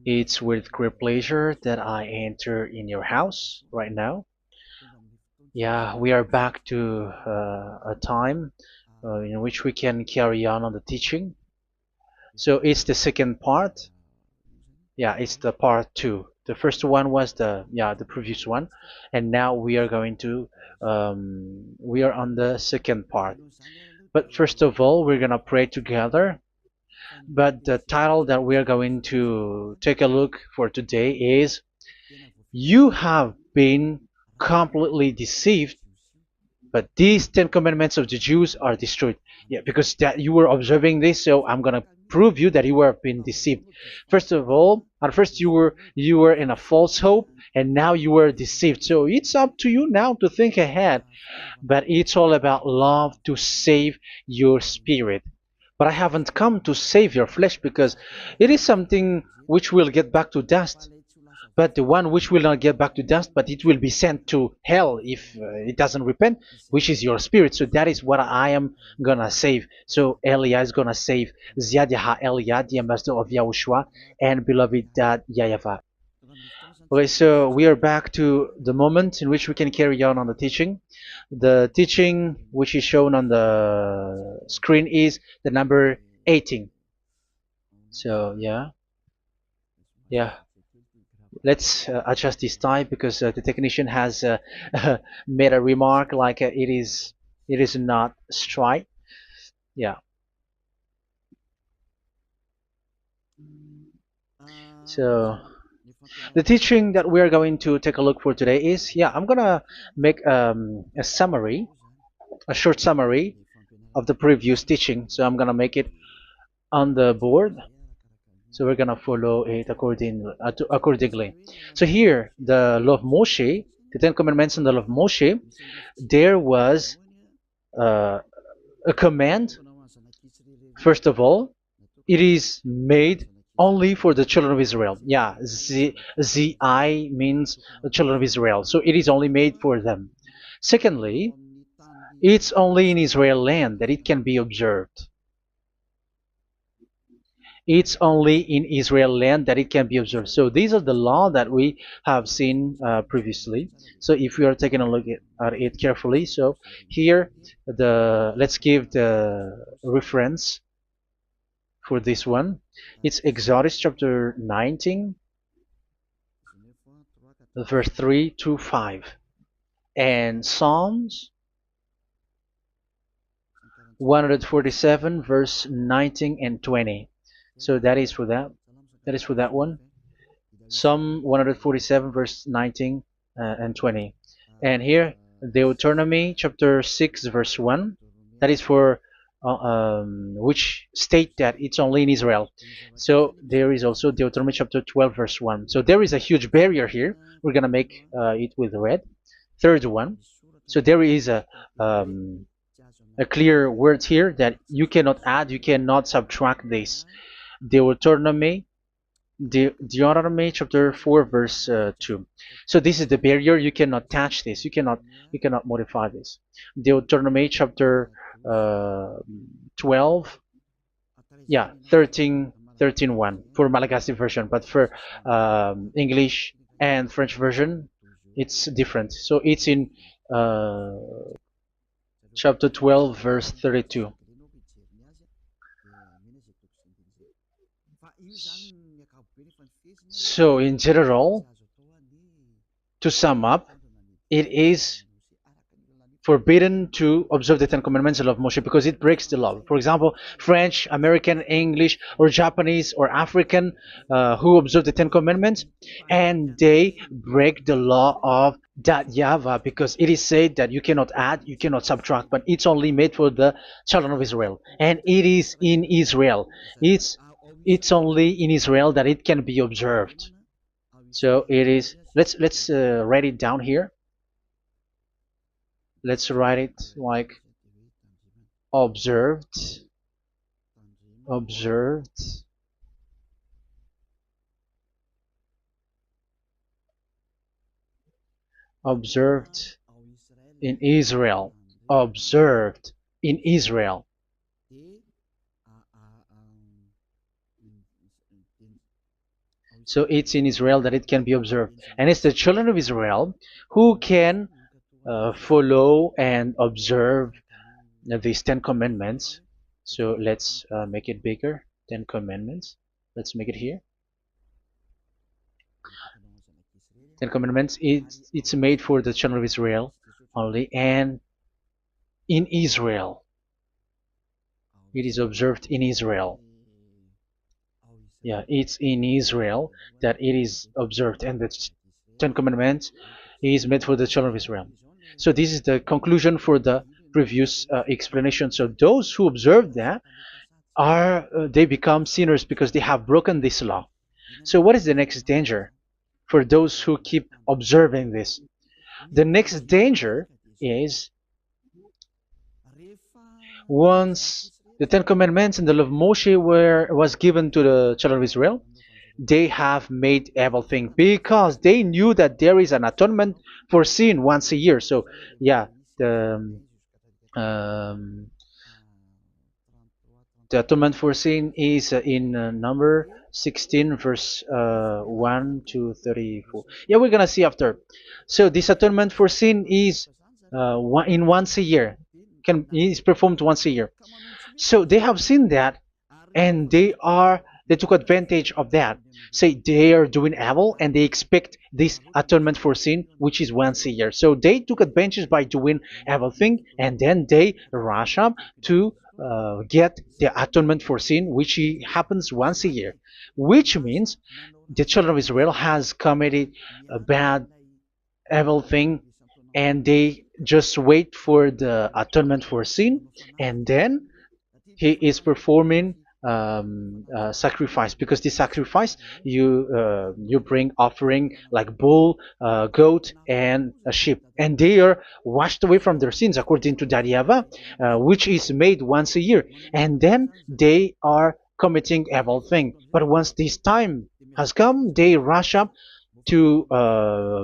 It's with great pleasure that I enter in your house right now. Yeah, we are back to a time in which we can carry on the teaching. So it's the second part. Yeah, it's the part two. The first one was the previous one, and now we are going to we are on the second part. But first of all, we're gonna pray together. But the title that we are going to take a look for today is "You have been completely deceived, but these Ten Commandments of the Jews are destroyed." Yeah, because that you were observing this, so I'm gonna prove you that you were being deceived. First of all, at first you were in a false hope, and now you were deceived. So it's up to you now to think ahead. But it's all about love to save your spirit. But I haven't come to save your flesh because it is something which will get back to dust. But the one which will not get back to dust, but it will be sent to hell if it doesn't repent, which is your spirit. So that is what I am gonna save. So Elia is gonna save Ziadiha Elia, the ambassador of Yahushua, and beloved dad YAHVAH. Okay, so we are back to the moment in which we can carry on the teaching. The teaching which is shown on the screen is the number 18. So yeah. Let's adjust this time because the technician has made a remark like it is not straight. Yeah. So the teaching that we are going to take a look for today is, I'm gonna make a summary, a short summary of the previous teaching. So I'm gonna make it on the board. So we're gonna follow it accordingly. So here, the law of Moshe, the Ten Commandments and the law of Moshe, there was uh, a command. First of all, it is made only for the children of Israel. Yeah, Z I means the children of Israel. So it is only made for them. Secondly, it's only in Israel land that it can be observed. It's only in Israel land that it can be observed. So these are the law that we have seen previously. So if we are taking a look at it carefully, so here let's give the reference for this one. It's Exodus chapter 19, verse 3 to 5, and Psalms 147, verse 19 and 20. So that is for that. That is for that one. Psalm 147, verse 19 and 20. And here, Deuteronomy chapter 6, verse 1. That is for which state that it's only in Israel. So there is also Deuteronomy chapter 12, verse 1. So there is a huge barrier here. We're going to make it with red. Third one. So there is a clear word here that you cannot add, you cannot subtract this. Deuteronomy chapter 4, verse 2. So this is the barrier. You cannot touch this. You cannot modify this. Deuteronomy chapter 12, 13 1 for Malagasy version, but for English and French version, it's different. So it's in uh, chapter 12, verse 32. So in general, to sum up, it is forbidden to observe the Ten Commandments and love Moshe because it breaks the law. For example, French, American, English, or Japanese or African who observe the Ten Commandments and they break the law of that YAHVAH because it is said that you cannot add, you cannot subtract, but it's only made for the children of Israel, and it is in Israel. It's only in Israel that it can be observed. So it is. Let's write it down here. Let's write it like observed, observed, observed in Israel, observed in Israel. So it's in Israel that it can be observed. And it's the children of Israel who can follow and observe these 10 commandments. So let's make it bigger. 10 commandments. Let's make it here. 10 commandments. It's made for the children of Israel only, and in Israel. It is observed in Israel. Yeah, it's in Israel that it is observed, and the Ten Commandments is made for the children of Israel. So this is the conclusion for the previous explanation. So those who observe that are they become sinners because they have broken this law. So what is the next danger for those who keep observing this? The next danger is once the Ten Commandments and the law of Moshe was given to the children of Israel, they have made everything because they knew that there is an atonement for sin once a year. So yeah, um, the atonement for sin is in number 16 verse 1 to 34. Yeah, we're gonna see after. So this atonement for sin is once a year, is performed once a year. So they have seen that, and they took advantage of that. Say they are doing evil and they expect this atonement for sin, which is once a year. So they took advantage by doing evil thing, and then they rush up to get the atonement for sin, which happens once a year, which means the children of Israel has committed a bad evil thing, and they just wait for the atonement for sin, and then he is performing sacrifice, because this sacrifice you bring offering like bull, goat, and a sheep, and they are washed away from their sins according to that YAHVAH, which is made once a year, and then they are committing evil thing. But once this time has come, they rush up to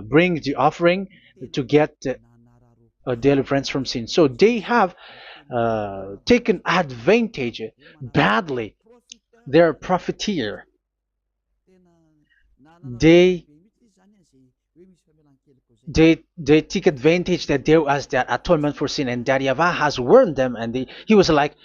bring the offering to get deliverance from sin. So they have taken advantage badly. They're a profiteer. They they take advantage that there was that atonement for sin, and that YAHVAH has warned them, and he was like,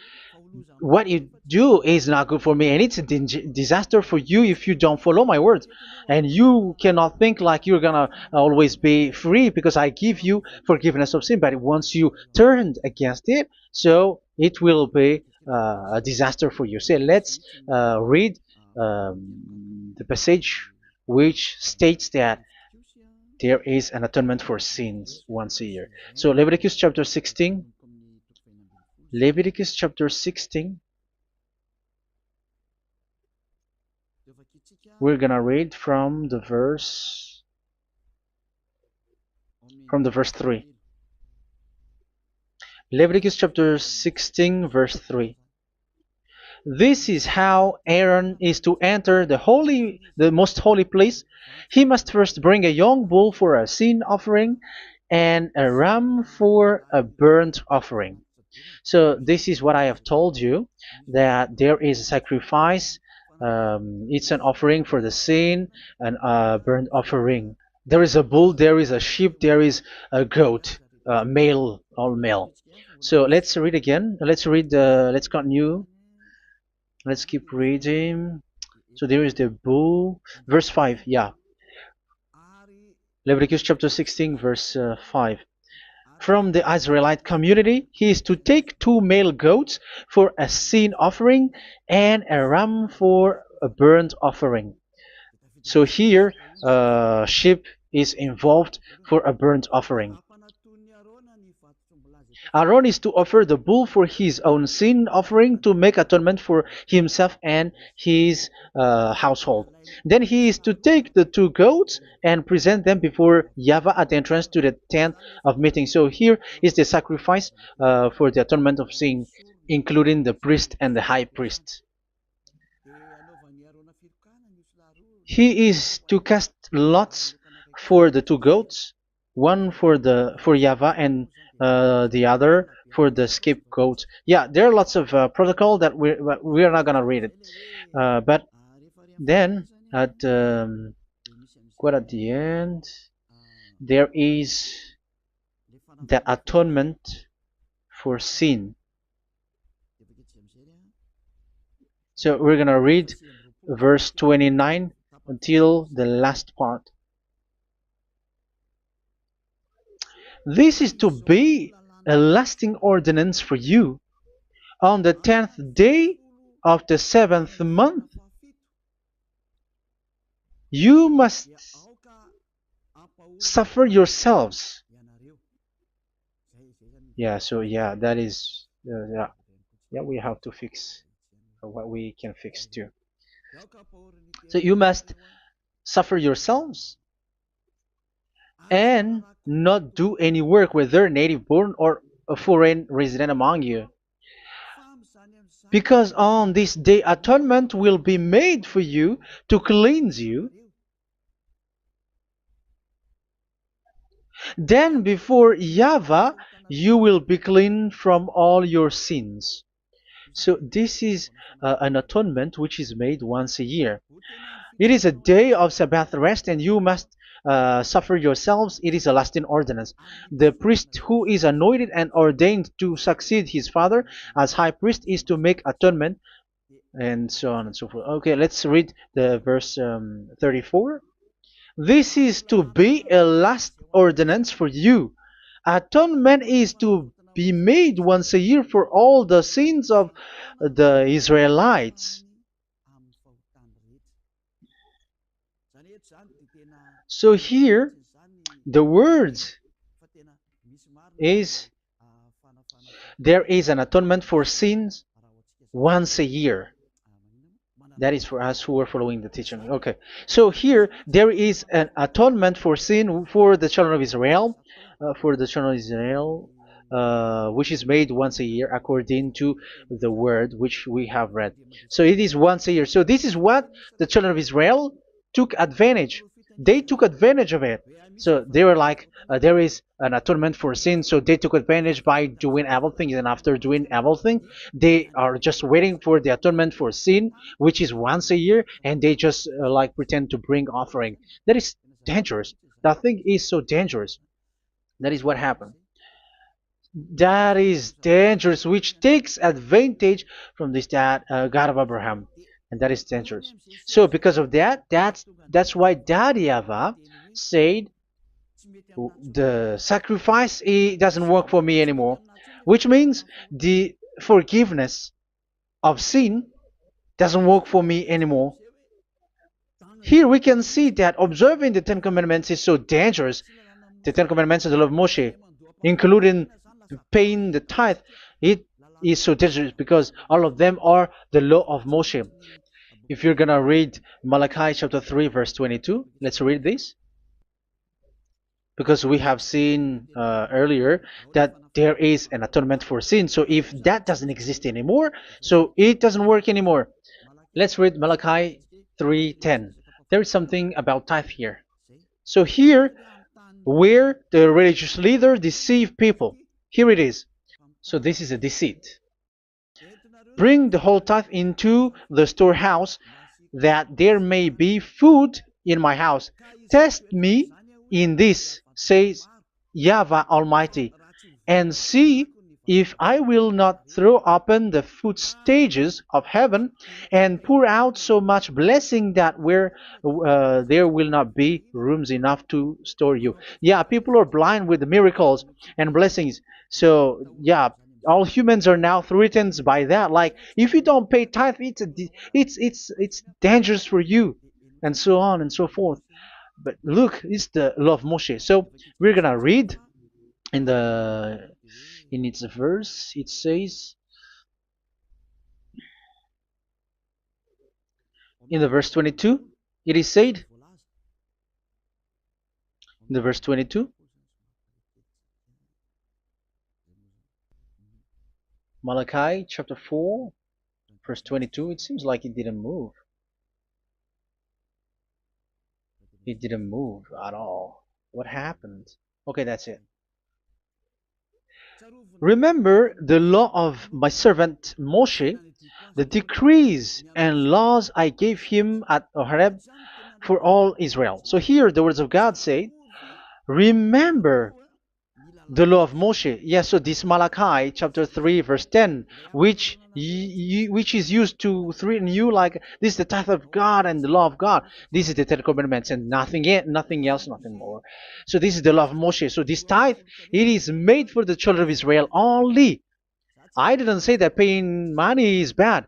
what you do is not good for me, and it's a disaster for you if you don't follow my words. And you cannot think like you're gonna always be free because I give you forgiveness of sin, but once you turned against it, so it will be a disaster for you. So let's read the passage which states that there is an atonement for sins once a year. So Leviticus chapter 16. Leviticus chapter 16. We're gonna read from the verse 3. Leviticus chapter 16 verse 3. This is how Aaron is to enter the most holy place. He must first bring a young bull for a sin offering and a ram for a burnt offering. So this is what I have told you, that there is a sacrifice. It's an offering for the sin, and a burnt offering. There is a bull, there is a sheep, there is a goat, male, all male. So let's read again. Let's continue. Let's keep reading. So there is the bull, verse 5. Yeah, Leviticus chapter 16 verse 5. From the Israelite community, he is to take 2 male goats for a sin offering and a ram for a burnt offering. So here, sheep is involved for a burnt offering. Aaron is to offer the bull for his own sin offering to make atonement for himself and his household. Then he is to take the 2 goats and present them before YAHVAH at the entrance to the tent of meeting. So here is the sacrifice for the atonement of sin, including the priest and the high priest. He is to cast lots for the 2 goats, one for YAHVAH and the other for the scapegoat. Yeah, there are lots of protocol that we are not gonna read it, but then at quite at the end, there is the atonement for sin. So we're gonna read verse 29 until the last part. This is to be a lasting ordinance for you. On the 10th day of the 7th month, you must suffer yourselves. Yeah, so yeah, that is, yeah, we have to fix what we can fix too. So you must suffer yourselves and not do any work, whether native born or a foreign resident among you. Because on this day atonement will be made for you to cleanse you. Then before YAHVAH you will be clean from all your sins. So this is an atonement which is made once a year. It is a day of Sabbath rest, and you must suffer yourselves. It is a lasting ordinance. The priest who is anointed and ordained to succeed his father as high priest is to make atonement, and so on and so forth. Okay, let's read the verse 34. This is to be a last ordinance for you. Atonement is to be made once a year for all the sins of the Israelites. So here, the words is there is an atonement for sins once a year. That is for us who are following the teaching. Okay, so here there is an atonement for sin for the children of Israel, which is made once a year according to the word which we have read. So it is once a year. So this is what the children of Israel took advantage. They took advantage of it. So they were like, there is an atonement for sin. So they took advantage by doing everything, and after doing everything, they are just waiting for the atonement for sin, which is once a year, and they just like pretend to bring offering. That is dangerous. That thing is so dangerous. That is what happened. That is dangerous, which takes advantage from this God of Abraham, and that is dangerous. So because of that, that's why Daddy Ava said the sacrifice it doesn't work for me anymore, which means the forgiveness of sin doesn't work for me anymore. Here we can see that observing the Ten Commandments is so dangerous. The Ten Commandments of the law of Moshe, including paying the tithe, it is so dangerous because all of them are the law of Moshe. If you're gonna read Malachi chapter 3 verse 22, let's read this. Because we have seen earlier that there is an atonement for sin. So if that doesn't exist anymore, so it doesn't work anymore. Let's read Malachi 3:10. There is something about tithe here. So here, where the religious leader deceive people, here it is. So this is a deceit. Bring the whole tithe into the storehouse, that there may be food in my house. Test me in this, says YAHVAH Almighty, and see if I will not throw open the food stages of heaven and pour out so much blessing that where there will not be rooms enough to store you. Yeah, people are blind with the miracles and blessings. So yeah, all humans are now threatened by that. Like if you don't pay tithe, it's dangerous for you, and so on and so forth. But look, it's the law of Moshe. So we're gonna read in its verse. It says in the verse 22. It is said in the verse 22. Malachi chapter 4 verse 22. It seems like it didn't move. It didn't move at all. What happened? Okay, that's it. Remember the law of my servant Moshe, the decrees and laws I gave him at Horeb for all Israel. So here the words of God say, remember the law of Moshe. Yes, so this Malachi chapter 3 verse 10, which is used to threaten you like this is the tithe of God and the law of God. This is the Ten Commandments and nothing else, nothing more. So this is the law of Moshe. So this tithe, it is made for the children of Israel only. I didn't say that paying money is bad,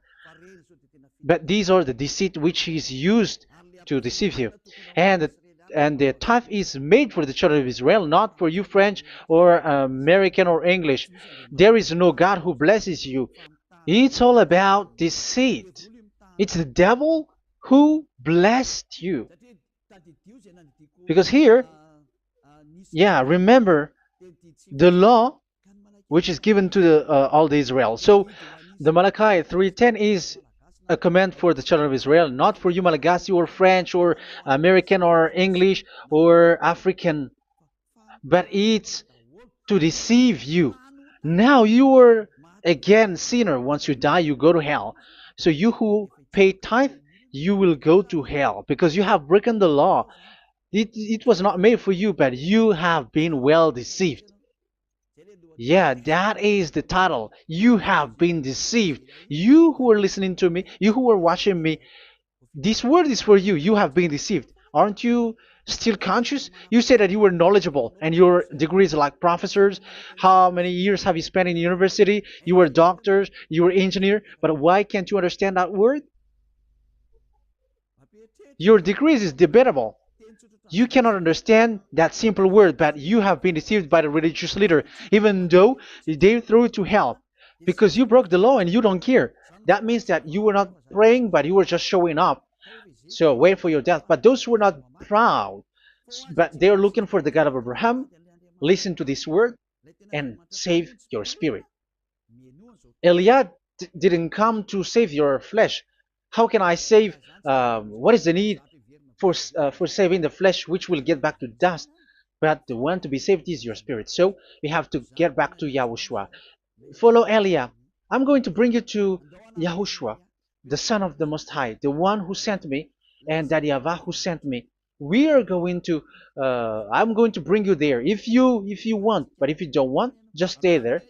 but these are the deceit which is used to deceive you. And the tithe is made for the children of Israel, not for you French or American or English. There is no God who blesses you. It's all about deceit. It's the devil who blessed you. Because here, yeah, remember the law which is given to all the Israel. So the Malachi 3:10 is a command for the children of Israel, not for you Malagasy or French or American or English or African, but it's to deceive you. Now you are again sinner. Once you die, you go to hell. So you who pay tithe, you will go to hell because you have broken the law. It was not made for you, but you have been well deceived. Yeah, that is the title. You have been deceived. You who are listening to me, you who are watching me, this word is for you. You have been deceived. Aren't you still conscious? You said that you were knowledgeable and your degrees are like professors. How many years have you spent in university? You were doctors, you were engineer, but why can't you understand that word? Your degrees is debatable. You cannot understand that simple word, but you have been deceived by the religious leader, even though they threw you to hell because you broke the law and you don't care. That means that you were not praying, but you were just showing up. So wait for your death. But those who are not proud, but they are looking for the God of Abraham, listen to this word and save your spirit. Eliad didn't come to save your flesh. How can I save? What is the need for saving the flesh, which will get back to dust? But the one to be saved is your spirit. So we have to get back to YAHOSHUAH. Follow Eliah. I'm going to bring you to YAHOSHUAH, the Son of the Most High, the one who sent me, and that YAHVAH who sent me. We are going to. I'm going to bring you there if you want, but if you don't want, just stay there.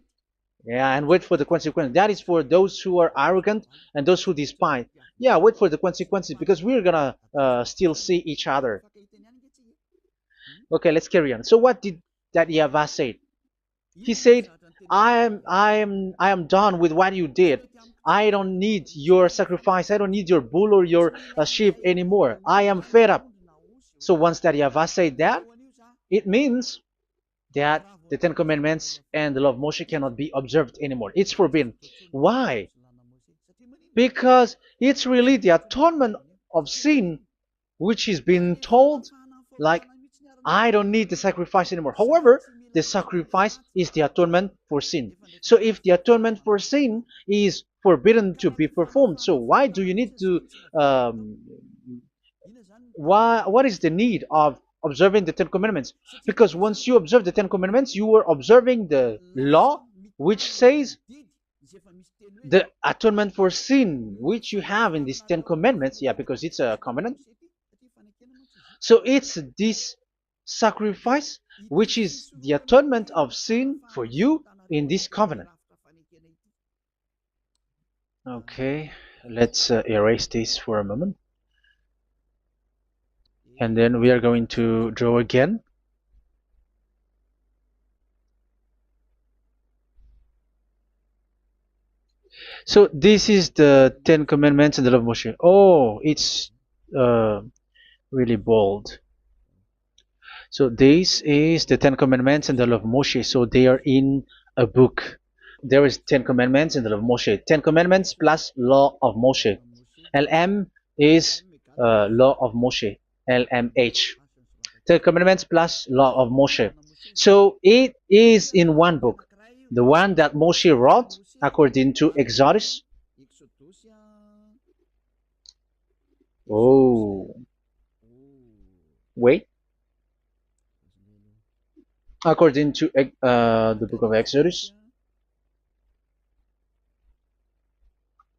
Yeah, and wait for the consequences. That is for those who are arrogant and those who despise. Yeah, wait for the consequences because we're gonna still see each other. Okay, let's carry on. So what did that YAHVAH say? He said, I am done with what you did. I don't need your sacrifice. I don't need your bull or your sheep anymore. I am fed up. So once that YAHVAH said that, it means that the Ten Commandments and the law of Moshe cannot be observed anymore. It's forbidden. Why? Because it's really the atonement of sin which is being told, like, I don't need the sacrifice anymore. However, the sacrifice is the atonement for sin. So if the atonement for sin is forbidden to be performed, so why do you need to what is the need of observing the Ten Commandments? Because once you observe the Ten Commandments, you are observing the law which says the atonement for sin which you have in these Ten Commandments. Yeah, because it's a covenant. So it's this sacrifice which is the atonement of sin for you in this covenant. Okay, let's erase this for a moment. And then we are going to draw again. So this is the Ten Commandments and the law of Moshe. Oh, it's really bold. So this is the Ten Commandments and the law of Moshe. So they are in a book. There is Ten Commandments and the law of Moshe. Ten Commandments plus law of Moshe. LM is law of Moshe. LMH. Ten Commandments plus law of Moshe. So it is in one book. The one that Moshe wrote according to Exodus. Oh, wait. According to the book of Exodus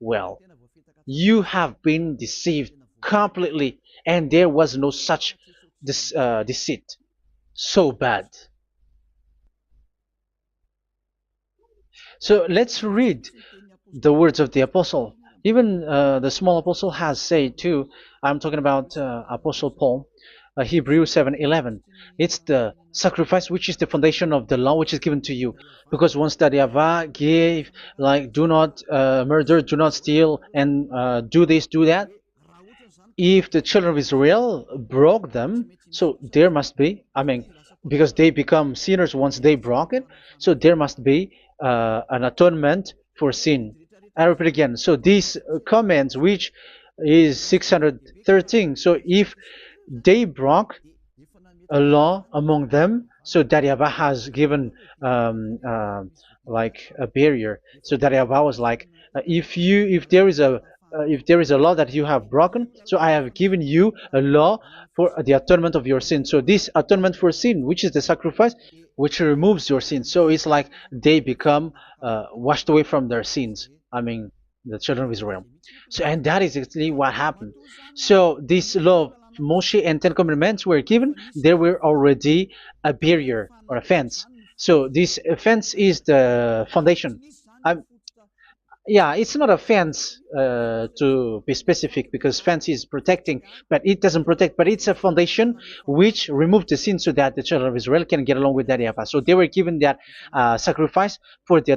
well. You have been deceived completely, and there was no such deceit. So bad. So let's read the words of the apostle. Even the small apostle has said too. I'm talking about Apostle Paul, Hebrews 7:11. It's the sacrifice which is the foundation of the law which is given to you. Because once that Yahweh gave, like, do not murder, do not steal, and do this, do that, if the children of Israel broke them, so there must be, I mean, because they become sinners once they broke it, so there must be an atonement for sin. I repeat again. So these comments, which is 613, so if they broke a law among them, so that Yahweh has given like a barrier. So that Yahweh was like, if there is a law that you have broken, so I have given you a law for the atonement of your sin. So this atonement for sin, which is the sacrifice, which removes your sins. So it's like they become washed away from their sins. I mean, the children of Israel. So, and that is exactly what happened. So this law of Moshe and Ten Commandments were given. There were already a barrier or a fence. So this fence is the foundation. I'm, yeah, it's not a fence to be specific, because fence is protecting, but it doesn't protect. But it's a foundation which removed the sin so that the children of Israel can get along with that Yahweh. So they were given that sacrifice for the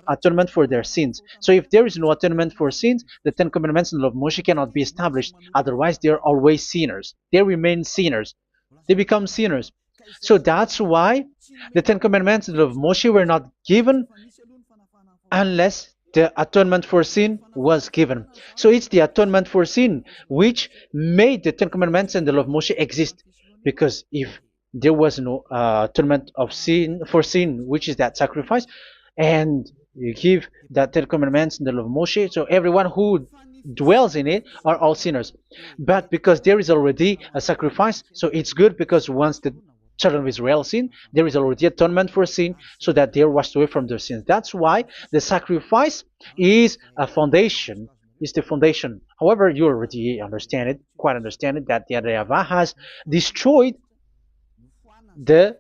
atonement for their sins. So if there is no atonement for sins, the Ten Commandments and the law of Moshe cannot be established. Otherwise, they are always sinners. They remain sinners. They become sinners. So that's why the Ten Commandments and the law of Moshe were not given unless the atonement for sin was given. So it's the atonement for sin which made the Ten Commandments and the law of Moshe exist. Because if there was no atonement of sin for sin, which is that sacrifice, and you give that Ten Commandments and the law of Moshe, so everyone who dwells in it are all sinners. But because there is already a sacrifice, so it's good, because once the children of Israel sin, there is already atonement for sin, so that they are washed away from their sins. That's why the sacrifice is a foundation, is the foundation. However, you already understand it, quite understand it, that the Yahweh has destroyed the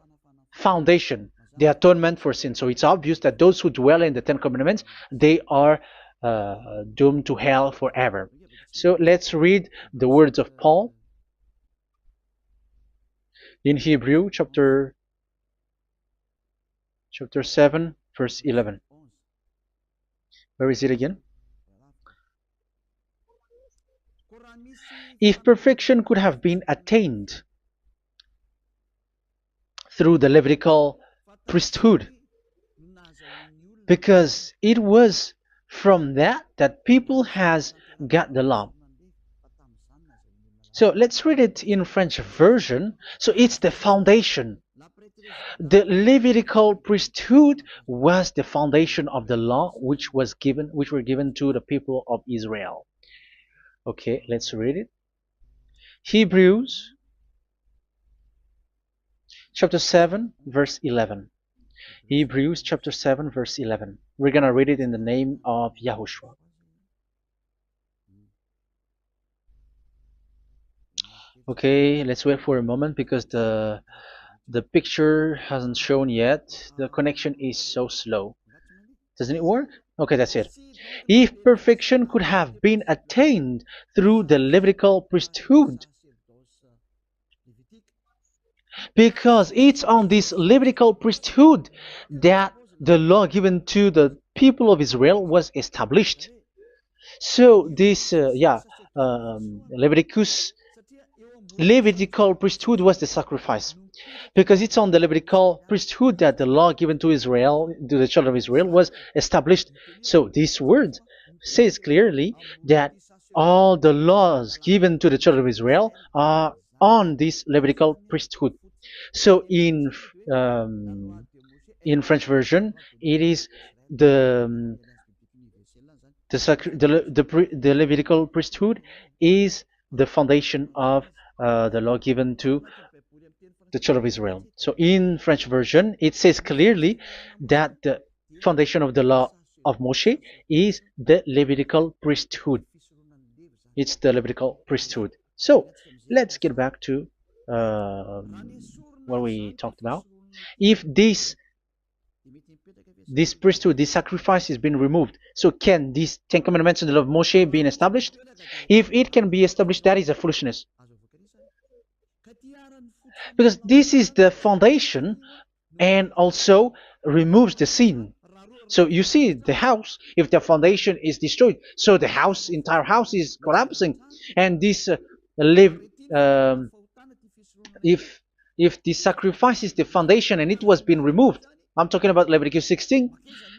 foundation, the atonement for sin. So it's obvious that those who dwell in the Ten Commandments, they are doomed to hell forever. So let's read the words of Paul in Hebrew chapter 7 verse 11. Where is it again? If perfection could have been attained through the Levitical priesthood, because it was from that people has got the law. So let's read it in French version. So it's the foundation. The Levitical priesthood was the foundation of the law which were given to the people of Israel. Okay, let's read it. Hebrews chapter 7 verse 11. Hebrews chapter 7 verse 11. We're gonna read it in the name of YAHOSHUAH. Okay, let's wait for a moment, because the picture hasn't shown yet. The connection is so slow. Doesn't it work? Okay, that's it. If perfection could have been attained through the Levitical priesthood, because it's on this Levitical priesthood that the law given to the people of Israel was established. So this, Levitical priesthood was the sacrifice, because it's on the Levitical priesthood that the law given to Israel, to the children of Israel, was established. So this word says clearly that all the laws given to the children of Israel are on this Levitical priesthood. So in French version, it is the Levitical priesthood is the foundation of the law given to the children of Israel. So in French version, it says clearly that the foundation of the law of Moshe is the Levitical priesthood. It's the Levitical priesthood. So let's get back to what we talked about. If this priesthood, this sacrifice is being removed, so can these Ten Commandments and the law of Moshe be established? If it can be established, that is a foolishness. Because this is the foundation and also removes the sin. So you see the house, if the foundation is destroyed, so the house, entire house is collapsing. And this live, um, if the sacrifice is the foundation and it was being removed, I'm talking about Leviticus 16.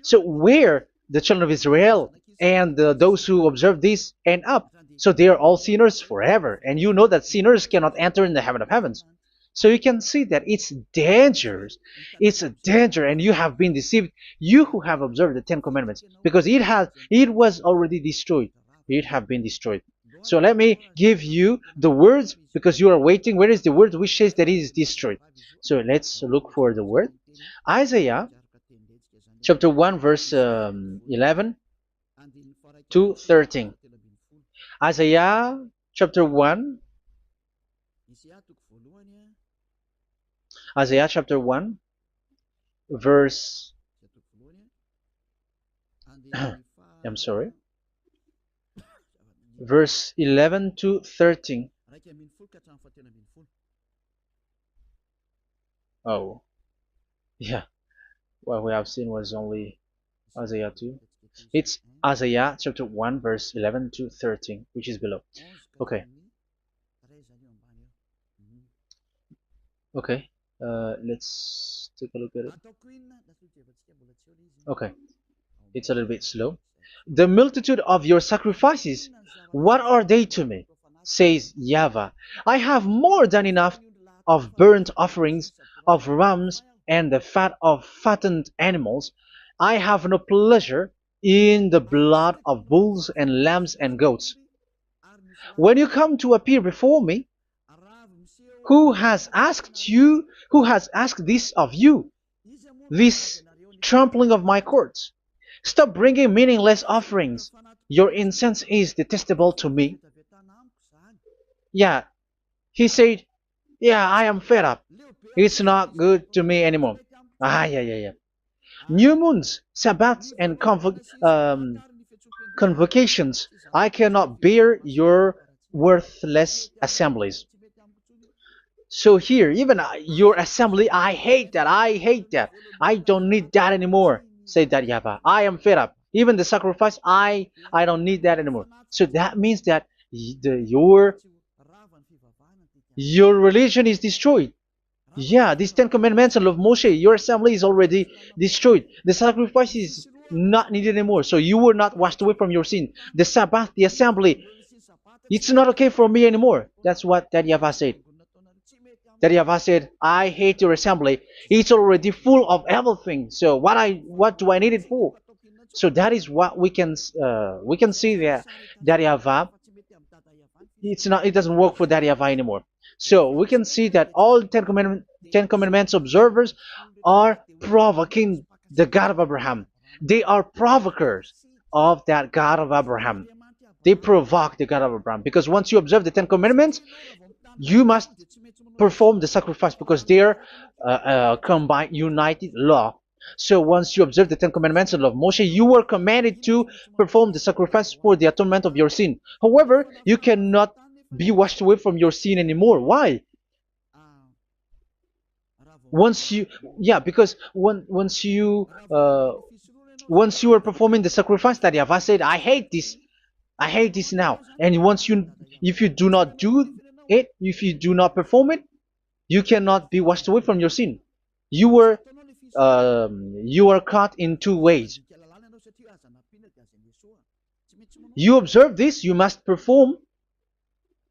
So where the children of Israel and those who observe this end up, so they are all sinners forever. And you know that sinners cannot enter in the heaven of heavens. So you can see that it's dangerous. It's a danger, and you have been deceived. You who have observed the Ten Commandments, because it was already destroyed. It have been destroyed. So let me give you the words, because you are waiting. Where is the word which says that it is destroyed? So let's look for the word. Isaiah chapter 1 verse 11 to 13. Isaiah chapter 1. Isaiah chapter 1 verse I'm sorry, verse 11 to 13. Oh, yeah, what we have seen was only Isaiah 2. It's Isaiah chapter 1 verse 11 to 13, which is below. Okay. Okay. Let's take a look at it. Okay. It's a little bit slow. The multitude of your sacrifices, what are they to me? Says YAHVAH. I have more than enough of burnt offerings, of rams, and the fat of fattened animals. I have no pleasure in the blood of bulls and lambs and goats. When you come to appear before me, who has asked this of you, this trampling of my courts? Stop bringing meaningless offerings. Your incense is detestable to me. Yeah, he said, yeah, I am fed up. It's not good to me anymore. Yeah. New moons, Sabbaths, and convocations. I cannot bear your worthless assemblies. So here, even your assembly, I hate that. I hate that. I don't need that anymore. Say that, YAHVAH. I am fed up. Even the sacrifice, I don't need that anymore. So that means that your religion is destroyed. Yeah, these Ten Commandments and love Moshe, your assembly is already destroyed. The sacrifice is not needed anymore. So you were not washed away from your sin. The Sabbath, the assembly, it's not okay for me anymore. That's what that YAHVAH said. That YAHVAH said, I hate your assembly. It's already full of everything. So what do I need it for? So that is what we can see there. That YAHVAH, it doesn't work for that YAHVAH anymore. So we can see that all Ten Commandments observers are provoking the God of Abraham. They are provokers of that God of Abraham. They provoke the God of Abraham, because once you observe the Ten Commandments, you must perform the sacrifice, because they're combined, united law. So once you observe the Ten Commandments and love Moshe, you were commanded to perform the sacrifice for the atonement of your sin. However, you cannot be washed away from your sin anymore. Why? Because once you are performing the sacrifice, that YAHVAH said, I hate this now. And if you do not do it, if you do not perform it, you cannot be washed away from your sin. You are caught in two ways. You observe this, you must perform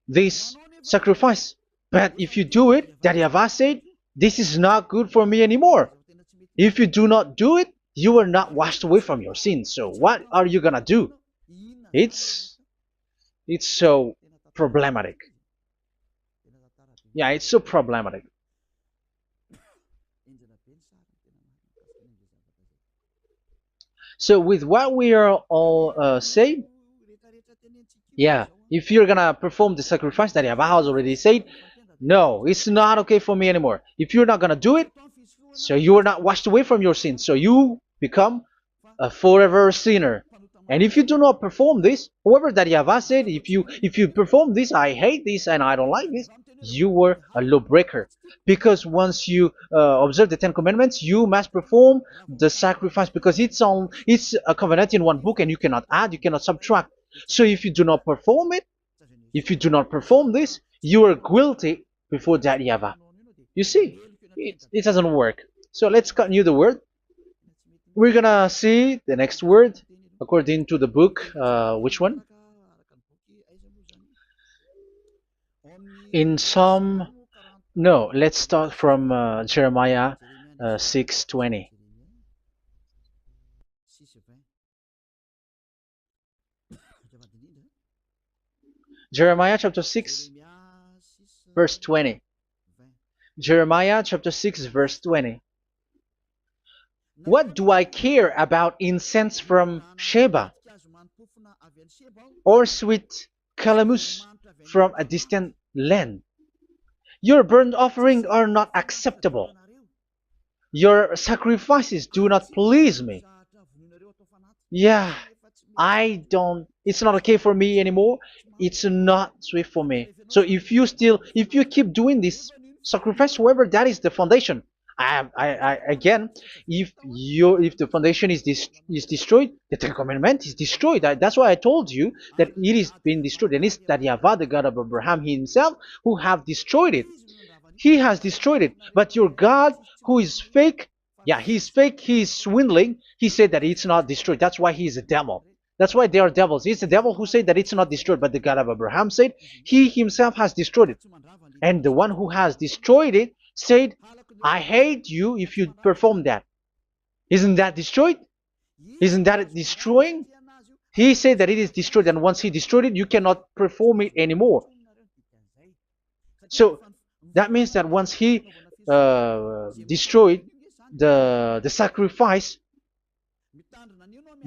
this sacrifice. But if you do it, that YAHVAH said, this is not good for me anymore. If you do not do it, you are not washed away from your sins. So what are you gonna do? It's so problematic. Yeah, it's so problematic. So with what we are all saying, yeah, if you're gonna perform the sacrifice that Yahweh has already said, no, it's not okay for me anymore. If you're not gonna do it, so you are not washed away from your sins, so you become a forever sinner. And if you do not perform this, whoever that Yahweh said, if you perform this, I hate this and I don't like this, you were a lawbreaker. Because once you observe the Ten Commandments, you must perform the sacrifice because it's a covenant in one book and you cannot add, you cannot subtract. So if you do not perform it, if you do not perform this, you are guilty before that Yahweh. You see, it doesn't work. So let's continue the word. We're gonna see the next word according to the book. Which one? In Psalm. No, let's start from Jeremiah 6:20. Jeremiah chapter 6, verse 20. Jeremiah chapter 6, verse 20. What do I care about incense from Sheba or sweet calamus from a distant land? Your burnt offerings are not acceptable. Your sacrifices do not please me. Yeah, it's not okay for me anymore. It's not sweet for me. So if you keep doing this sacrifice, however, that is the foundation. Again, if the foundation is destroyed, the Ten Commandment is destroyed. That's why I told you that it is being destroyed, and it's that Yahweh, the God of Abraham himself, who have destroyed it. He has destroyed it. But your God, who is fake, yeah, he's fake, he's swindling. He said that it's not destroyed. That's why he's a devil. That's why they are devils. It's the devil who said that it's not destroyed, but the God of Abraham said he himself has destroyed it. And the one who has destroyed it said, I hate you if you perform that. Isn't that destroyed? Isn't that destroying? He said that it is destroyed, and once he destroyed it, you cannot perform it anymore. So that means that once he destroyed the sacrifice,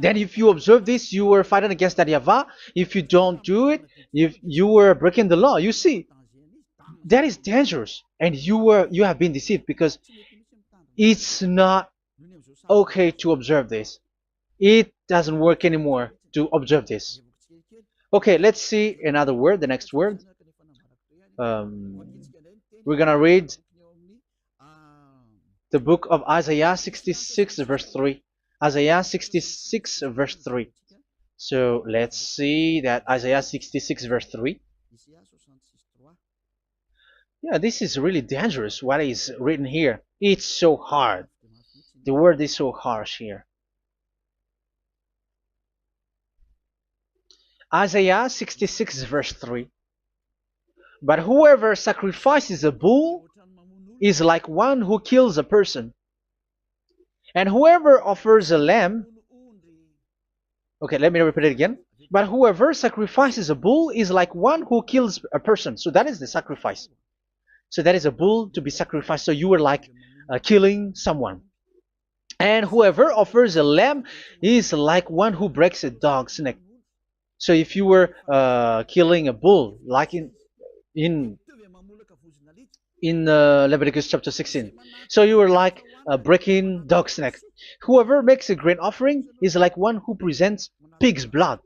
then if you observe this, you were fighting against that Yahweh. If you don't do it, if you were breaking the law, you see, that is dangerous, and you have been deceived because it's not okay to observe this. It doesn't work anymore to observe this. Okay, let's see another word, the next word. We're gonna read the book of Isaiah 66 verse 3. Isaiah 66 verse 3. So let's see that Isaiah 66 verse 3. Yeah, this is really dangerous what is written here. It's so hard. The word is so harsh here. Isaiah 66 verse 3. But whoever sacrifices a bull is like one who kills a person. And whoever offers a lamb... Okay, let me repeat it again. But whoever sacrifices a bull is like one who kills a person. So that is the sacrifice. So that is a bull to be sacrificed. So you were like killing someone. And whoever offers a lamb is like one who breaks a dog's neck. So if you were killing a bull, like in Leviticus chapter 16, so you were like breaking dog's neck. Whoever makes a grain offering is like one who presents pig's blood.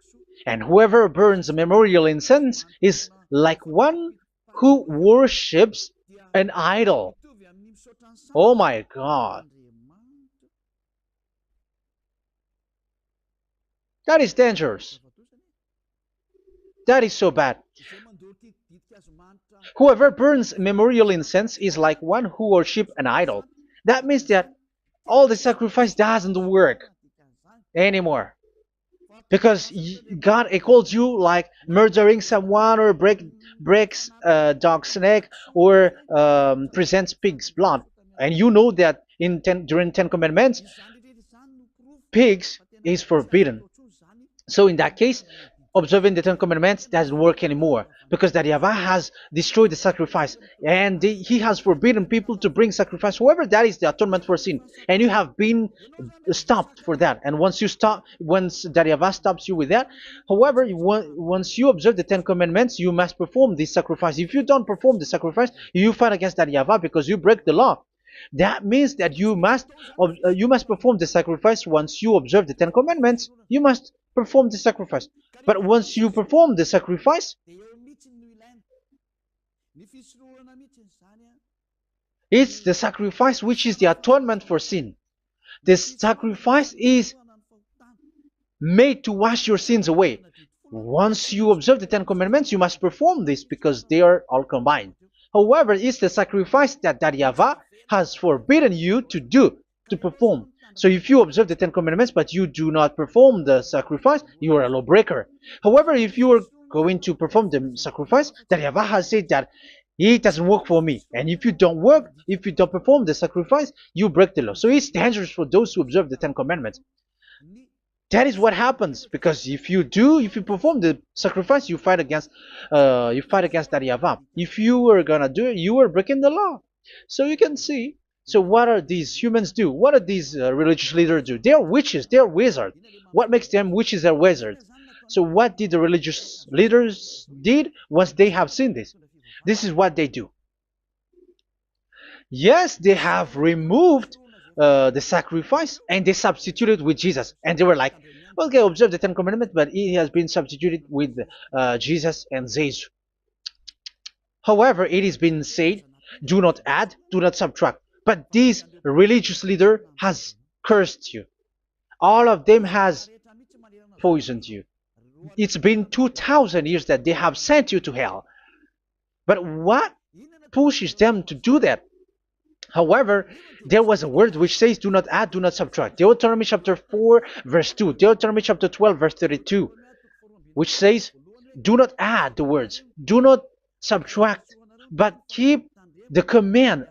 And whoever burns a memorial incense is like one who worships an idol. Oh my God. That is dangerous. That is so bad. Whoever burns memorial incense is like one who worships an idol. That means that all the sacrifice doesn't work anymore. Because God calls you like murdering someone or breaks a dog's neck or presents pig's blood. And you know that during 10 Commandments, pigs is forbidden. So in that case, observing the Ten Commandments doesn't work anymore because that Yahweh has destroyed the sacrifice and he has forbidden people to bring sacrifice. However, that is the atonement for sin, and you have been stopped for that. And once that Yahweh stops you with that, however, once you observe the Ten Commandments, you must perform this sacrifice. If you don't perform the sacrifice, you fight against that Yahweh because you break the law. That means that you must perform the sacrifice. Once you observe the Ten Commandments, you must perform the sacrifice. But once you perform the sacrifice, it's the sacrifice which is the atonement for sin. This sacrifice is made to wash your sins away. Once you observe the Ten Commandments, you must perform this because they are all combined. However, it's the sacrifice that Yahweh has forbidden you to perform. So if you observe the Ten Commandments but you do not perform the sacrifice, you are a lawbreaker. However, if you are going to perform the sacrifice, that Yahweh has said that it doesn't work for me. And if you don't perform the sacrifice, you break the law. So it's dangerous for those who observe the Ten Commandments. That is what happens, because if you perform the sacrifice, you fight against that Yahweh. If you are gonna do it, you are breaking the law. So you can see. So what are these humans do? What are these religious leaders do? They are witches. They are wizards. What makes them witches and wizards? So what did the religious leaders did once they have seen this? This is what they do. Yes, they have removed the sacrifice and they substituted with Jesus. And they were like, okay, observe the Ten Commandments, but it has been substituted with Jesus and Jesus. However, it has been said, do not add, do not subtract. But this religious leader has cursed you. All of them has poisoned you. It's been 2,000 years that they have sent you to hell. But what pushes them to do that? However, there was a word which says, do not add, do not subtract. Deuteronomy chapter 4, verse 2. Deuteronomy chapter 12, verse 32. Which says, do not add the words. Do not subtract. But keep the command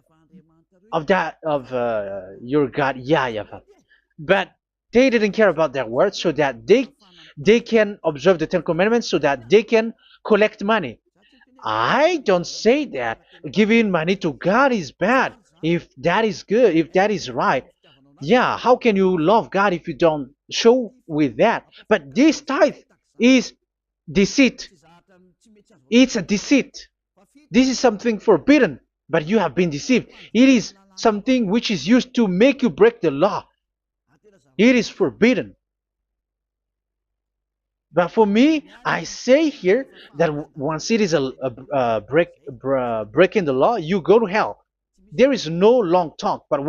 of your God, YAHVAH. But they didn't care about their words, so that they can observe the Ten Commandments, so that they can collect money. I don't say that giving money to God is bad. If that is good, if that is right, yeah, how can you love God if you don't show with that? But this tithe is deceit. It's a deceit. This is something forbidden, but you have been deceived. It is something which is used to make you break the law. It is forbidden. But for me, I say here that once it is breaking the law, you go to hell. There is no long talk. But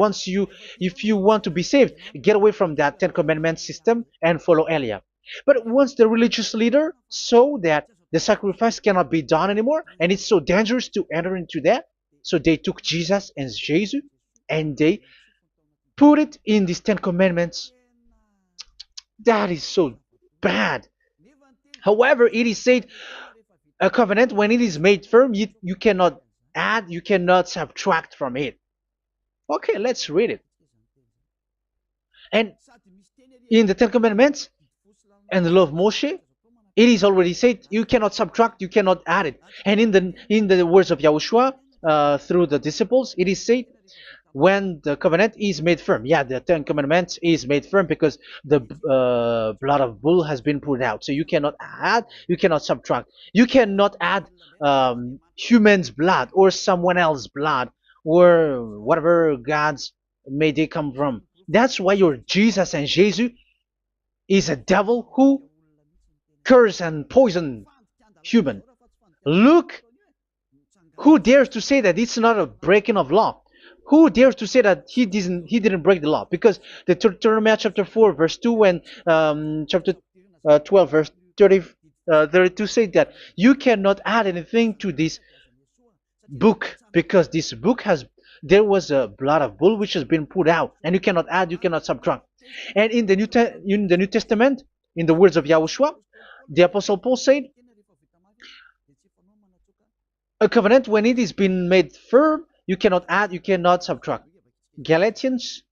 if you want to be saved, get away from that Ten Commandments system and follow Eliah. But once the religious leader saw that the sacrifice cannot be done anymore, and it's so dangerous to enter into that, so they took Jesus and Jesus and they put it in these Ten Commandments. That is so bad. However, it is said, a covenant, when it is made firm, you cannot add, you cannot subtract from it. Okay, let's read it. And in the Ten Commandments and the law of Moshe, it is already said, you cannot subtract, you cannot add it. And in the words of YAHOSHUAH, through the disciples, it is said, when the covenant is made firm. Yeah, the Ten Commandments is made firm because the blood of bull has been poured out. So you cannot add, you cannot subtract. You cannot add human's blood or someone else's blood or whatever gods may they come from. That's why your Jesus and Jesus is a devil who curse and poison human. Look, who dares to say that it's not a breaking of law? Who dares to say that he didn't break the law? Because the Deuteronomy chapter 4 verse 2 and chapter 12 verse 32 say that you cannot add anything to this book, because this book there was a blood of bull which has been put out, and you cannot add, you cannot subtract. And in the New Testament, in the words of YAHOSHUAH, the Apostle Paul said, a covenant, when it is been made firm, you cannot add, you cannot subtract. Galatians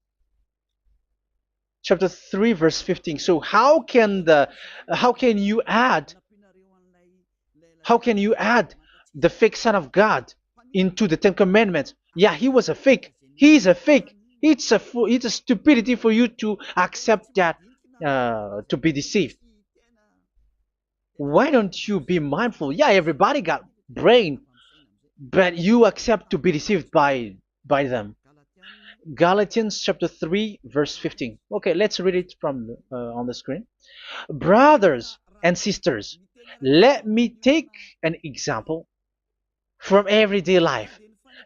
chapter 3 verse 15. So how can you add How can you add the fake Son of God into the Ten Commandments? Yeah, he was a fake. He is a fake. It's a stupidity for you to accept that, to be deceived. Why don't you be mindful? Yeah, everybody got brain, but you accept to be deceived by them. Galatians chapter 3 verse 15. Okay, let's read it from on the screen. Brothers and sisters, let me take an example from everyday life.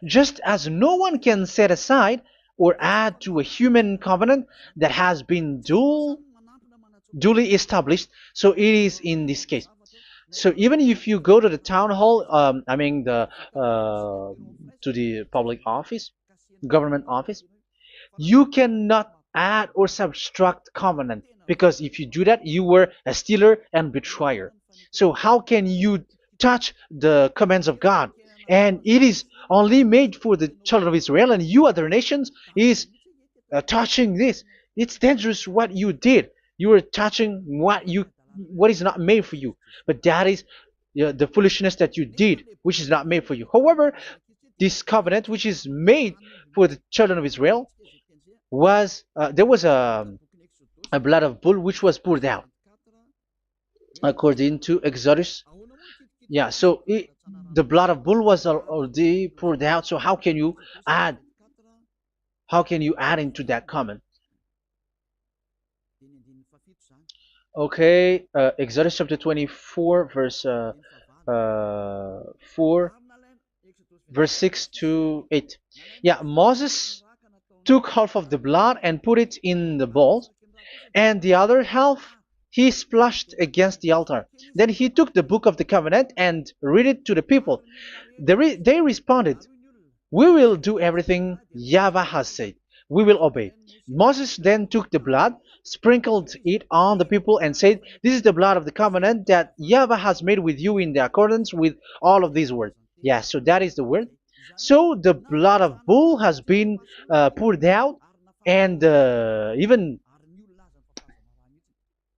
Just as no one can set aside or add to a human covenant that has been duly established, so it is in this case. So even if you go to the town hall, I mean to the public office, government office, you cannot add or subtract covenant, because if you do that, you were a stealer and betrayer. So how can you touch the commands of God? And it is only made for the children of Israel, and you other nations is touching this. It's dangerous what you did. You are touching what is not made for you. But that is the foolishness that you did, which is not made for you. However, this covenant, which is made for the children of Israel, was there was a blood of bull which was poured out according to Exodus. Yeah, so the blood of bull was already poured out. So add how can you add into that comment? Okay, Exodus chapter 24, verse 4, verse 6 to 8. Yeah, Moses took half of the blood and put it in the bowl, and the other half he splashed against the altar. Then he took the book of the covenant and read it to the people. They responded, "We will do everything YAHVAH has said. We will obey." Moses then took the blood, sprinkled it on the people, and said, "This is the blood of the covenant that YAHVAH has made with you in the accordance with all of these words." Yeah, so that is the word. So the blood of bull has been poured out, and even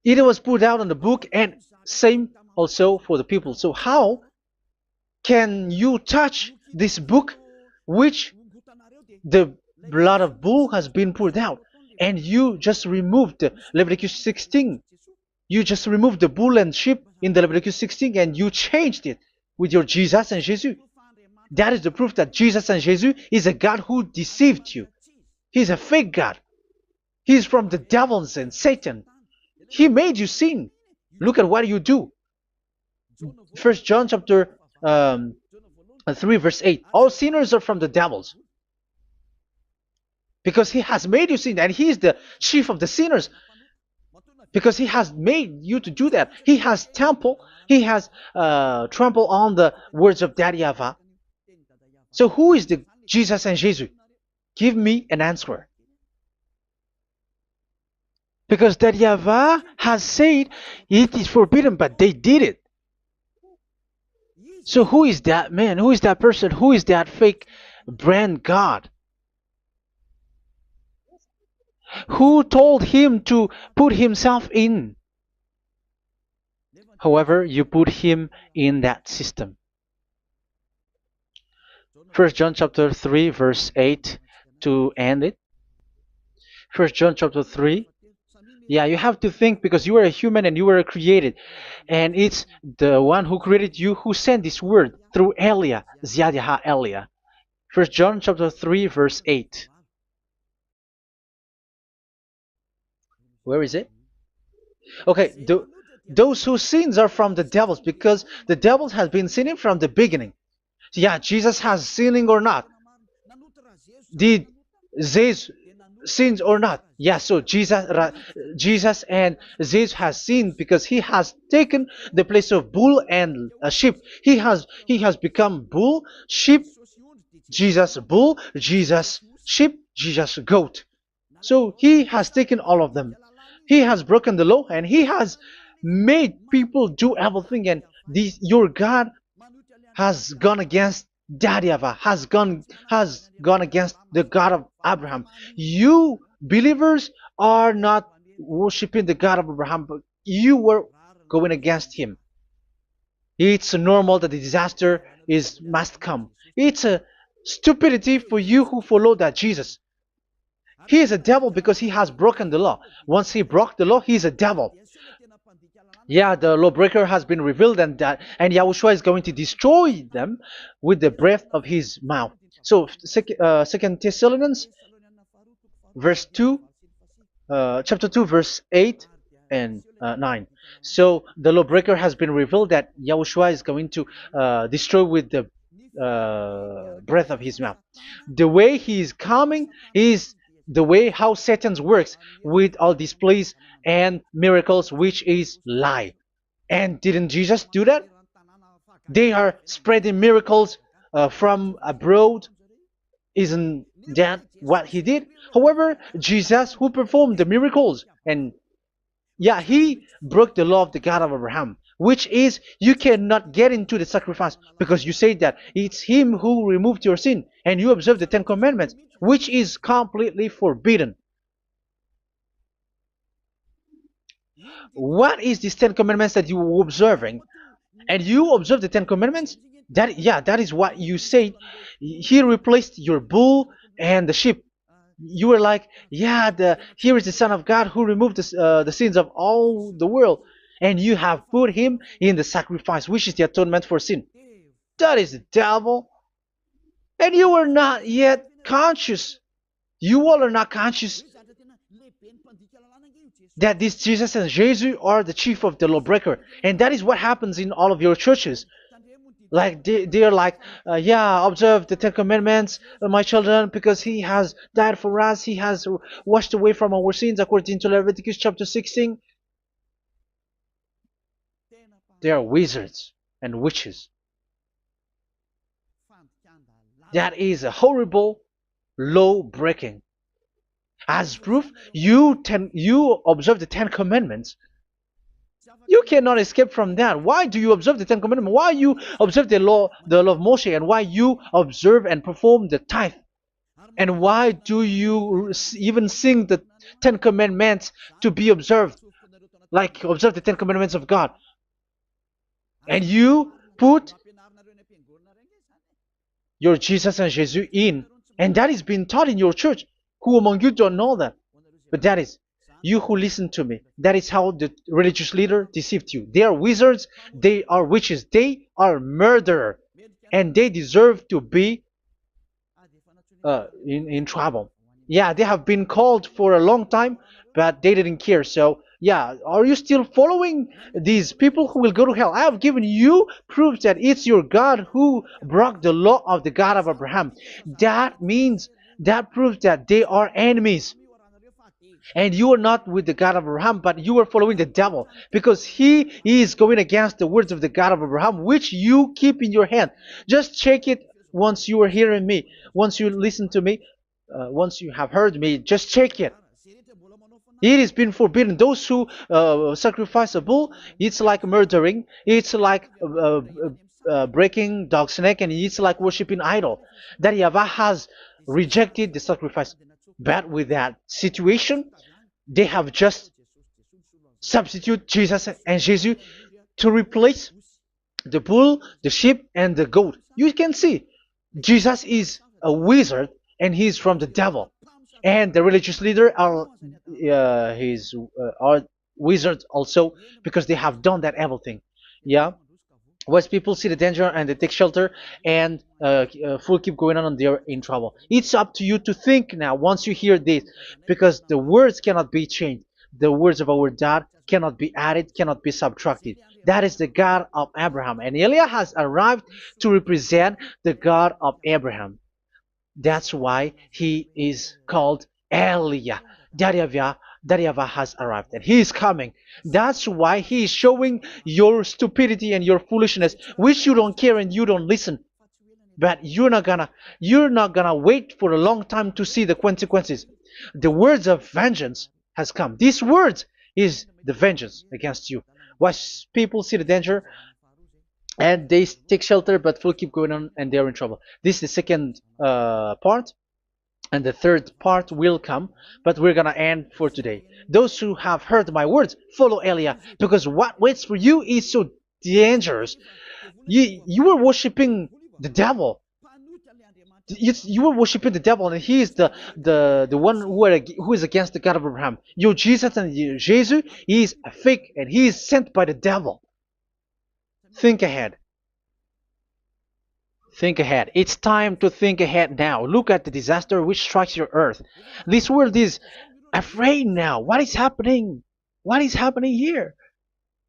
it was poured out on the book, and same also for the people. So how can you touch this book which the blood of bull has been poured out, and you just removed Leviticus 16? You just removed the bull and sheep in the Leviticus 16, and you changed it with your Jesus and Jesus. That is the proof that Jesus and Jesus is a God who deceived you. He's a fake God. He's from the devils and Satan. He made you sin. Look at what you do. First John chapter 3 verse 8. All sinners are from the devils, because he has made you sin, and he is the chief of the sinners, because he has made you to do that. He has trampled on the words of Daddy YAHVAH. So who is the Jesus and Jesus? Give me an answer. Because Daddy YAHVAH has said it is forbidden, but they did it. So who is that man? Who is that person? Who is that fake brand God? Who told him to put himself in? However, you put him in that system. First John chapter 3 verse 8 to end it. First John chapter 3. Yeah, you have to think, because you are a human and you were created, and it's the one who created you who sent this word through Elia, Ziadiha Elia. First John chapter 3 verse 8. Where is it? Okay, those whose sins are from the devils, because the devils has been sinning from the beginning. Yeah, Jesus has sinning or not? Did Jesus sins or not? Yeah, so Jesus and Jesus has sinned, because he has taken the place of bull and a sheep. He has become bull, sheep, Jesus bull, Jesus sheep, Jesus goat. So he has taken all of them. He has broken the law, and he has made people do everything, and your God has gone against Daddy YAHVAH, has gone against the God of Abraham. You believers are not worshiping the God of Abraham, but you were going against him. It's normal that the disaster is must come. It's a stupidity for you who follow that Jesus. He is a devil because he has broken the law. Once he broke the law, he is a devil. Yeah, the lawbreaker has been revealed, and Yahushua is going to destroy them with the breath of his mouth. So, Second Thessalonians, verse 2, chapter 2, verse 8 and 9. So the lawbreaker has been revealed that Yahushua is going to destroy with the breath of his mouth. The way he is coming is the way how Satan works with all displays and miracles, which is lie. And didn't Jesus do that? They are spreading miracles from abroad. Isn't that what he did? However, Jesus, who performed the miracles, and yeah, he broke the law of the God of Abraham, which is you cannot get into the sacrifice because you say that it's him who removed your sin, and you observe the Ten Commandments, which is completely forbidden. What is these Ten Commandments that you were observing? And you observe the Ten Commandments? That is what you said. He replaced your bull and the sheep. You were like, yeah, here is the Son of God who removed the sins of all the world, and you have put him in the sacrifice, which is the atonement for sin. That is the devil. And you are not yet conscious. You all are not conscious that this Jesus and Jesus are the chief of the lawbreaker. And that is what happens in all of your churches. Like they are like, yeah, observe the Ten Commandments, my children, because he has died for us. He has washed away from our sins according to Leviticus chapter 16. They are wizards and witches. That is a horrible law breaking. As proof, you observe the Ten Commandments. You cannot escape from that. Why do you observe the Ten Commandments? Why you observe the law of Moshe, and why you observe and perform the tithe? And why do you even sing the Ten Commandments to be observed? Like observe the Ten Commandments of God. And you put your Jesus and Jesus in. And that is being taught in your church. Who among you don't know that? But that is you who listen to me. That is how the religious leader deceived you. They are wizards. They are witches. They are murderers. And they deserve to be in trouble. Yeah, they have been called for a long time, but they didn't care. So, yeah, are you still following these people who will go to hell? I have given you proof that it's your God who broke the law of the God of Abraham. That means, that proves that they are enemies. And you are not with the God of Abraham, but you are following the devil, because he is going against the words of the God of Abraham, which you keep in your hand. Just check it once you are hearing me, once you listen to me, once you have heard me, just check it. It has been forbidden. Those who sacrifice a bull, it's like murdering, it's like breaking dog's neck, and it's like worshiping idol. That YAHVAH has rejected the sacrifice. But with that situation, they have just substitute Jesus and Jesus to replace the bull, the sheep, and the goat. You can see Jesus is a wizard, and he's from the devil. And the religious leader are wizards also, because they have done that evil thing. Yeah. Once people see the danger and they take shelter, and full keep going on, and they're in trouble. It's up to you to think now once you hear this, because the words cannot be changed. The words of our God cannot be added, cannot be subtracted. That is the God of Abraham, and Eliah has arrived to represent the God of Abraham. That's why he is called Eliah. YAHVAH has arrived, and he is coming. That's why he is showing your stupidity and your foolishness, which you don't care and you don't listen. But you're not gonna wait for a long time to see the consequences. The words of vengeance has come. These words is the vengeance against you. Once people see the danger and they take shelter, but will keep going on, and they're in trouble. This is the second part. And the third part will come, but we're gonna end for today. Those who have heard my words, follow Eliah, because what waits for you is so dangerous. You were worshiping the devil. You were worshiping the devil, and he is the one who is against the God of Abraham. Your Jesus and your Jesus, he is a fake, and he is sent by the devil. Think ahead. Think ahead. It's time to think ahead now. Look at the disaster which strikes your earth. This world is afraid now. What is happening? What is happening here?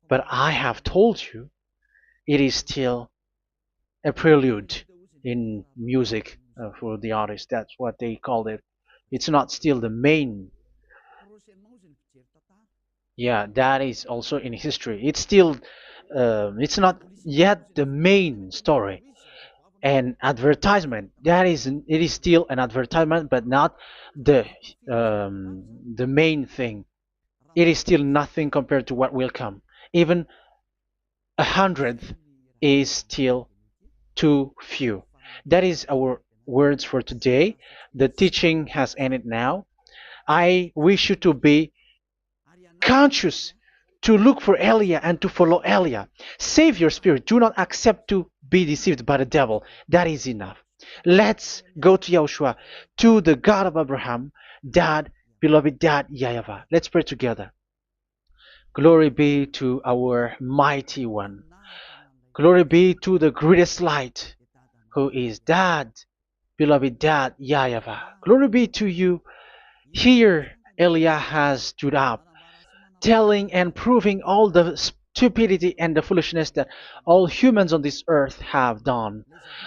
But I have told you, it is still a prelude in music for the artist. That's what they called it. It's not still the main. Yeah, that is also in history. It's still, it's not yet the main story. And advertisement, that is, it is still an advertisement, but not the the main thing. It is still nothing compared to what will come. Even a hundredth is still too few. That is our words for today. The teaching has ended now. I wish you to be conscious, to look for Elia and to follow Elia. Save your spirit. Do not accept to be deceived by the devil. That is enough. Let's go to Yahushua, to the God of Abraham, Dad, beloved Dad, YAHVAH. Let's pray together. Glory be to our mighty one. Glory be to the greatest light, who is Dad, beloved Dad, YAHVAH. Glory be to you. Here, Elia has stood up, telling and proving all the stupidity and the foolishness that all humans on this earth have done.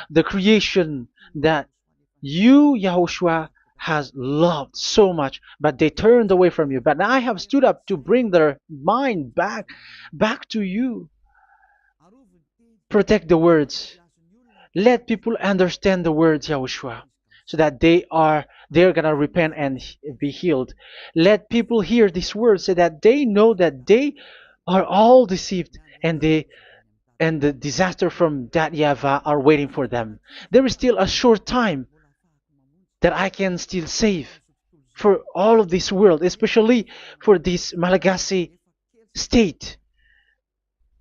The creation that you, Yahushua, has loved so much, but they turned away from you. But now I have stood up to bring their mind back to you. Protect the words. Let people understand the words, Yahushua, so that they're gonna repent and be healed. Let people hear these words so that they know that they are all deceived, and the disaster from that YAHVAH are waiting for them. There is still a short time that I can still save for all of this world, especially for this Malagasy state.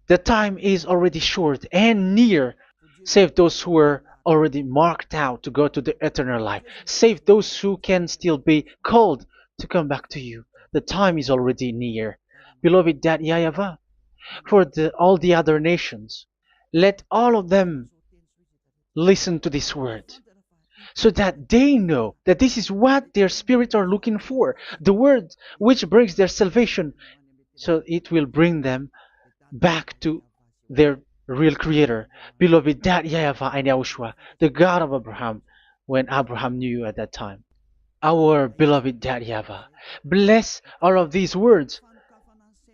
The time is already short and near. Save those who are already marked out to go to the eternal life. Save those who can still be called to come back to you. The time is already near. Beloved Dad YAHVAH, for all the other nations, let all of them listen to this word, so that they know that this is what their spirits are looking for, the word which brings their salvation, so it will bring them back to their real creator, beloved Dad YAHVAH and Yahushua, the God of Abraham, when Abraham knew you at that time. Our beloved Dad YAHVAH, bless all of these words,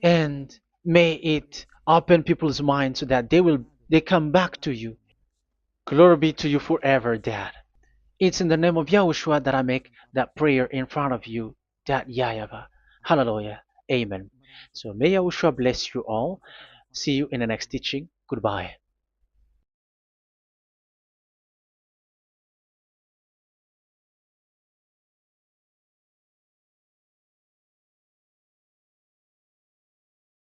and may it open people's minds so that they come back to you. Glory be to you forever, Dad. It's in the name of Yahushua that I make that prayer in front of you, Dad YAHVAH. Hallelujah. Amen. So may Yahushua bless you all. See you in the next teaching. Goodbye.